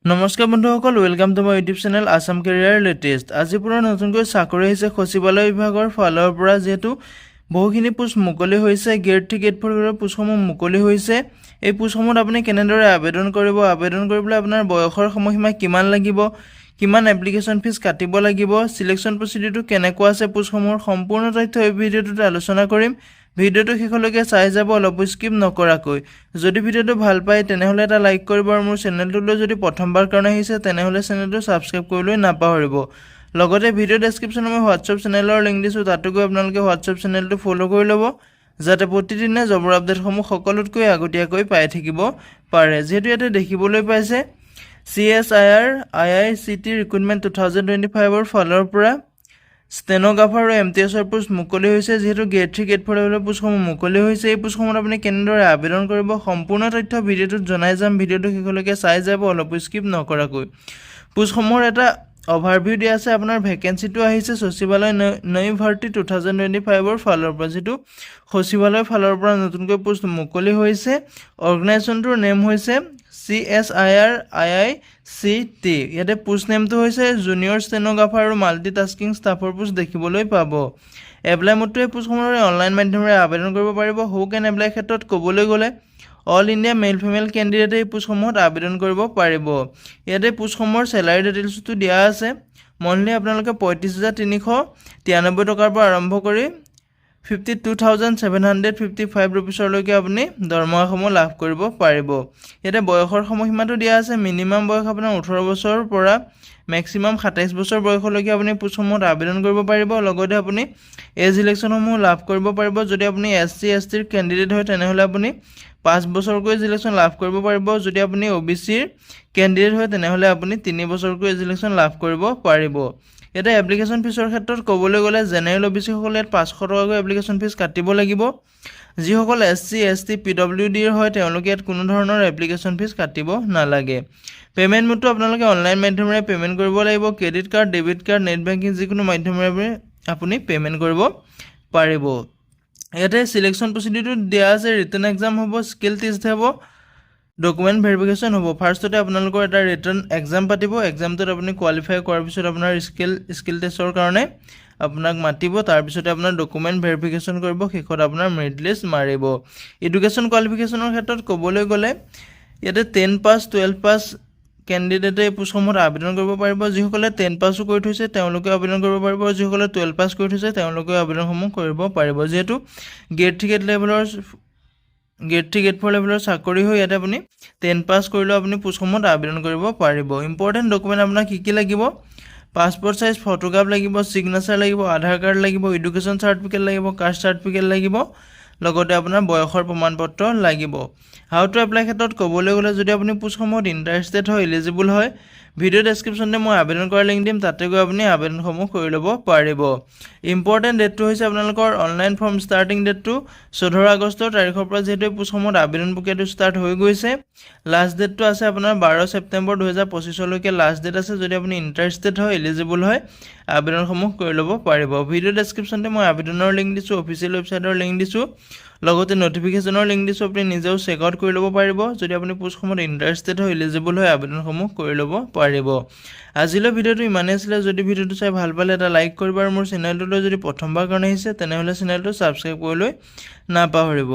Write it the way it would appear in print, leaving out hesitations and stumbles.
নমস্কাৰ বন্ধুসকল, welcome to my YouTube channel Assam career latest. আজি পুৰা নতুনকৈ চাকৰি আহিছে সচিবালয় বিভাগৰ ফালৰ পৰা। যেহেতু বহুখিনি পোষ্ট মুকলি হৈছে, গ্ৰেড 3 গ্ৰেড 4 পোষ্টসমূহ মুকলি হৈছে। এই পোষ্টসমূহত আপুনি কেনেদৰে আবেদন কৰিব, আবেদন কৰিবলৈ আপোনাৰ বয়সৰ সময়সীমা কিমান লাগিব, কিমান এপ্লিকেশ্যন ফিজ কাটিব লাগিব, সিলেকশ্যন প্ৰচিডিউৰটো কেনেকুৱা আছে, পোষ্টসমূহৰ সম্পূৰ্ণ তথ্য এই ভিডিঅ'টোত আলোচনা কৰিম। ভিডিঅ'টো শেষলৈকে চাই যাব, অলপ স্কিপ নকৰাকৈ। যদি ভিডিঅ'টো ভাল পায় তেনেহ'লে এটা লাইক কৰিব আৰু মোৰ চেনেলটোলৈ যদি প্ৰথমবাৰ কাৰণে আহিছে তেনেহ'লে চেনেলটো ছাবস্ক্ৰাইব কৰিবলৈ নাপাহৰিব। লগতে ভিডিঅ' ডেছক্ৰিপশ্যনত মই হোৱাটছআপ চেনেলৰ লিংক দিছোঁ, তাতো গৈ আপোনালোকে হোৱাটছআপ চেনেলটো ফ'ল' কৰি ল'ব, যাতে প্ৰতিদিনে জবৰ আপডেটসমূহ সকলোতকৈ আগতীয়াকৈ পাই থাকিব পাৰে। যিহেতু ইয়াতে দেখিবলৈ পাইছে CSIR IICT ৰিক্ৰুটমেণ্ট 2025ৰ ফালৰ পৰা ষ্টেন'গ্ৰাফাৰ আৰু MTSৰ পোষ্ট মুকলি হৈছে। যিহেতু গ্ৰেড 3 গ্ৰেড 4 পোষ্টসমূহ মুকলি হৈছে, এই পোষ্টসমূহত আপুনি কেনেদৰে আবেদন কৰিব সম্পূৰ্ণ তথ্য ভিডিঅ'টোত জনাই যাম। ভিডিঅ'টো শেষলৈকে চাই যাব, অলপ স্কিপ নকৰাকৈ। পোষ্টসমূহৰ এটা অভাৰভিউ দিয়া আছে। আপোনাৰ ভেকেঞ্চিটো আহিছে সচিবালয় নৈ ভৰ্তি 2025ৰ ফালৰ পৰা, যিটো সচিবালয়ৰ ফালৰ পৰা নতুনকৈ পোষ্ট মুকলি হৈছে। অৰ্গেনাইজেশ্যনটোৰ নেম হৈছে CSIR IICT। ইয়াতে পোষ্ট নেমটো হৈছে জুনিয়ৰ ষ্টেন'গ্ৰাফাৰ আৰু মাল্টিটাস্কিং ষ্টাফৰ পোষ্ট দেখিবলৈ পাব। এপ্লাই মোডটো এই পোষ্টসমূহৰ অনলাইন মাধ্যমেৰে আবেদন কৰিব পাৰিব। হু কেন এপ্লাই ক্ষেত্ৰত ক'বলৈ গ'লে অল ইণ্ডিয়া মেল ফিমেল কেণ্ডিডেটে এই পোষ্টসমূহত আবেদন কৰিব পাৰিব। ইয়াতে পোষ্টসমূহৰ চেলাৰী ডিটেইলছটো দিয়া আছে। মন্থলি আপোনালোকে 35,393 টকাৰ পৰা আৰম্ভ কৰি 52,755 ৰুপিছলৈকে আপুনি দৰমহাসমূহ লাভ কৰিব পাৰিব। ইয়াতে বয়সৰ সময়সীমাটো দিয়া আছে। মিনিমাম বয়স আপোনাৰ 18 বছৰৰ পৰা মেক্সিমাম 27 বছৰ বয়সলৈকে আপুনি পোষ্টসমূহত আবেদন কৰিব পাৰিব। লগতে আপুনি এজ ইলেকশ্যনসমূহ লাভ কৰিব পাৰিব। যদি আপুনি SC STৰ কেণ্ডিডেট হয় তেনেহ'লে আপুনি 5 বছৰকৈ ইলেকশ্যন লাভ কৰিব পাৰিব। যদি আপুনি OBCৰ কেণ্ডিডেট হয় তেনেহ'লে আপুনি 3 বছৰকৈ ইলেকশ্যন লাভ কৰিব পাৰিব। ইয়াতে এপ্লিকেশ্যন ফিজৰ ক্ষেত্ৰত ক'বলৈ গ'লে জেনেৰেল OBCসকলে ইয়াত 500 টকাকৈ এপ্লিকেশ্যন ফিজ কাটিব লাগিব। যিসকল SC ST PWDৰ হয় তেওঁলোকে ইয়াত কোনো ধৰণৰ এপ্লিকেশ্যন ফিজ কাটিব নালাগে। পে'মেণ্ট মোডটো আপোনালোকে অনলাইন মাধ্যমেৰে পে'মেণ্ট কৰিব লাগিব। Credit card, debit card, net banking যিকোনো মাধ্যমেৰে আপুনি পে'মেণ্ট কৰিব পাৰিব। ইয়াতে চিলেকশ্যন প্ৰচিডিউৰটো দিয়া আছে। ৰিটেন এক্সাম হ'ব, স্কিল টেষ্ট হ'ব, ডকুমেণ্ট ভেৰিফিকেশ্যন হ'ব। ফাৰ্ষ্টতে আপোনালোকৰ এটা ৰিটাৰ্ণ এক্সাম পাতিব। এক্সামটোত আপুনি কোৱালিফাই কৰাৰ পিছত আপোনাৰ স্কিল টেষ্টৰ কাৰণে আপোনাক মাতিব। তাৰপিছতে আপোনাৰ ডকুমেণ্ট ভেৰিফিকেশ্যন কৰিব, শেষত আপোনাৰ মেৰিট লিষ্ট মাৰিব। এডুকেশ্যন কোৱালিফিকেশ্যনৰ ক্ষেত্ৰত ক'বলৈ গ'লে ইয়াতে 10 পাছ 12 পাছ কেণ্ডিডেটে এই পোষ্টসমূহত আবেদন কৰিব পাৰিব। যিসকলে 10 পাছো কৰি থৈছে তেওঁলোকে আবেদন কৰিব পাৰিব, যিসকলে 12 পাছ কৰি থৈছে তেওঁলোকে আবেদনসমূহ কৰিব পাৰিব। যিহেতু গ্ৰেড 3 গ্ৰেড 4 লেভেলৰ চাকৰি হৈ ইয়াতে আপুনি 10 পাছ কৰিলেও আপুনি পোষ্টসমূহত আবেদন কৰিব পাৰিব। ইম্পৰ্টেণ্ট ডকুমেণ্ট আপোনাক কি লাগিব? পাছপৰ্ট চাইজ ফটোগ্ৰাফ লাগিব, ছিগনেচাৰ লাগিব, আধাৰ কাৰ্ড লাগিব, এডুকেশ্যন চাৰ্টিফিকেট লাগিব, কাষ্ট চাৰ্টিফিকেট লাগিব, লগতে আপোনাৰ বয়সৰ প্ৰমাণপত্ৰ লাগিব। হাউ টু এপ্লাই ক্ষেত্ৰত ক'বলৈ গ'লে যদি আপুনি পোষ্টসমূহত ইণ্টাৰেষ্টেড হয়, এলিজিবল হয়, ভিডিঅ' ডেছক্ৰিপশ্যনতে মই আবেদন কৰাৰ লিংক দিম, তাতে গৈ আপুনি আবেদনসমূহ কৰি ল'ব পাৰিব। ইম্পৰ্টেণ্ট ডেটটো হৈছে আপোনালোকৰ অনলাইন ফৰ্ম ষ্টাৰ্টিং ডেটটো 14 আগষ্টৰ তাৰিখৰ পৰা। যিহেতু এই পোষ্টসমূহত আবেদন প্ৰক্ৰিয়াটো ষ্টাৰ্ট হৈ গৈছে। লাষ্ট ডেটটো আছে আপোনাৰ 12 ছেপ্টেম্বৰ 2025লৈকে লাষ্ট ডেট আছে। যদি আপুনি ইণ্টাৰেষ্টেড হয়, এলিজিবল হয়, আবেদনসমূহ কৰি ল'ব পাৰিব। ভিডিঅ' ডেছক্ৰিপশ্যনতে মই আবেদনৰ লিংক দিছোঁ, অফিচিয়েল ৱেবছাইটৰ লিংক দিছোঁ, লগতে নটিফিকেশ্যনৰ লিংক দিছোঁ। আপুনি নিজেও চেক আউট কৰি ল'ব পাৰিব। যদি আপুনি পোষ্টসমূহত ইণ্টাৰেষ্টেড হয়, এলিজিবল হয়, আবেদনসমূহ কৰি ল'ব পাৰিব। আজিলৈ ভিডিঅ'টো ইমানেই আছিলে। যদি ভিডিঅ'টো চাই ভাল পালে এটা লাইক কৰিব আৰু মোৰ চেনেলটোলৈ যদি প্ৰথমবাৰ কাৰণে আহিছে তেনেহ'লে চেনেলটো ছাবস্ক্ৰাইব কৰিবলৈ নাপাহৰিব।